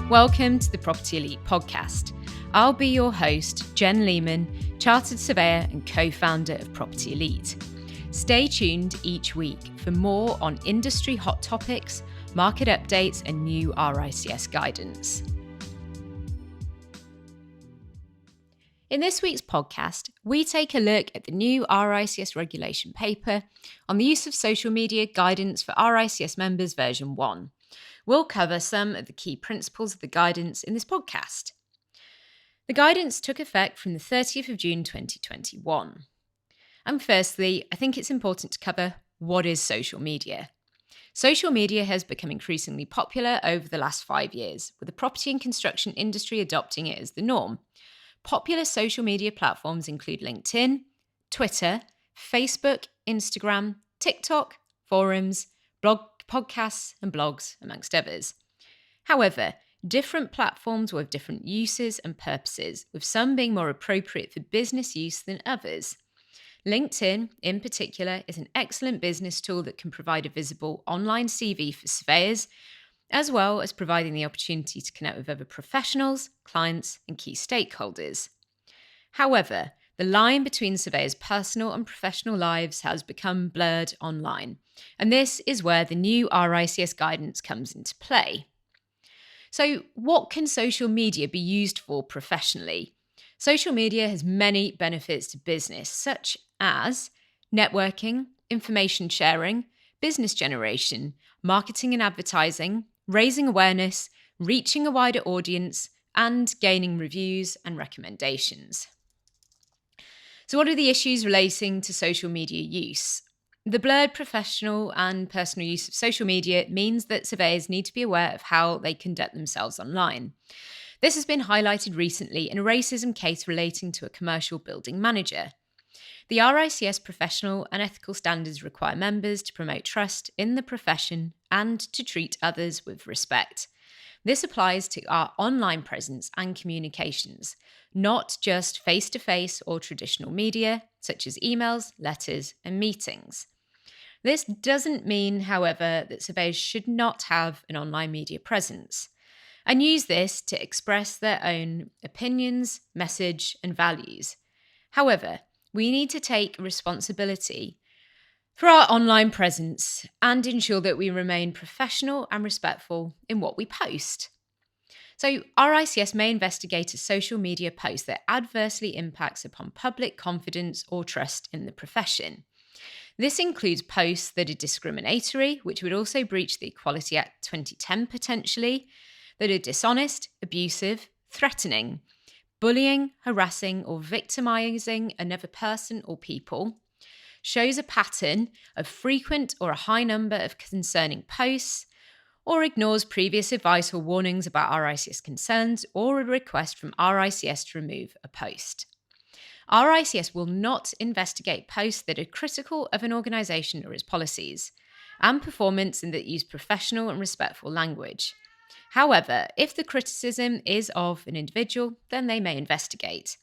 Welcome to the Property Elite podcast. I'll be your host, Jen Lehman, chartered surveyor and co-founder of Property Elite. Stay tuned each week for more on industry hot topics, market updates and new RICS guidance. In this week's podcast, we take a look at the new RICS regulation paper on the use of social media guidance for RICS members version 1. We'll cover some of the key principles of the guidance in this podcast. The guidance took effect from the 30th of June 2021. And firstly, I think it's important to cover what is social media. Social media has become increasingly popular over the last 5 years, with the property and construction industry adopting it as the norm. Popular social media platforms include LinkedIn, Twitter, Facebook, Instagram, TikTok, forums, podcasts and blogs, amongst others. However, different platforms will have different uses and purposes, with some being more appropriate for business use than others. LinkedIn, in particular, is an excellent business tool that can provide a visible online CV for surveyors, as well as providing the opportunity to connect with other professionals, clients, and key stakeholders. However, the line between surveyors' personal and professional lives has become blurred online, and this is where the new RICS guidance comes into play. So, what can social media be used for professionally? Social media has many benefits to business, such as networking, information sharing, business generation, marketing and advertising, raising awareness, reaching a wider audience, and gaining reviews and recommendations. So what are the issues relating to social media use? The blurred professional and personal use of social media means that surveyors need to be aware of how they conduct themselves online. This has been highlighted recently in a racism case relating to a commercial building manager. The RICS professional and ethical standards require members to promote trust in the profession and to treat others with respect. This applies to our online presence and communications, not just face-to-face or traditional media, such as emails, letters, and meetings. This doesn't mean, however, that surveyors should not have an online media presence and use this to express their own opinions, message, and values. However, we need to take responsibility for our online presence and ensure that we remain professional and respectful in what we post. So, RICS may investigate a social media post that adversely impacts upon public confidence or trust in the profession. This includes posts that are discriminatory, which would also breach the Equality Act 2010 potentially, that are dishonest, abusive, threatening, bullying, harassing, or victimizing another person or people, shows a pattern of frequent or a high number of concerning posts, or ignores previous advice or warnings about RICS concerns, or a request from RICS to remove a post. RICS will not investigate posts that are critical of an organisation or its policies and performance and that use professional and respectful language. However, if the criticism is of an individual, then they may investigate.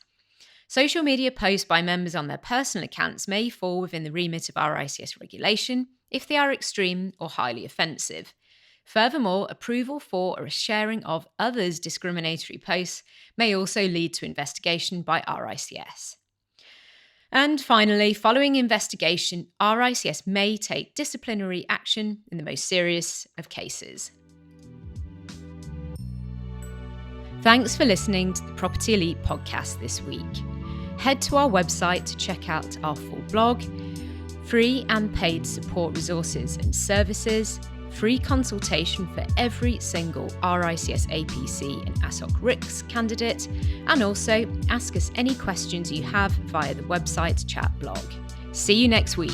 Social media posts by members on their personal accounts may fall within the remit of RICS regulation if they are extreme or highly offensive. Furthermore, approval for or a sharing of others' discriminatory posts may also lead to investigation by RICS. And finally, following investigation, RICS may take disciplinary action in the most serious of cases. Thanks for listening to the Property Elite podcast this week. Head to our website to check out our full blog, free and paid support resources and services, free consultation for every single RICSAPC and ASOC RICS candidate, and also ask us any questions you have via the website chat blog. See you next week.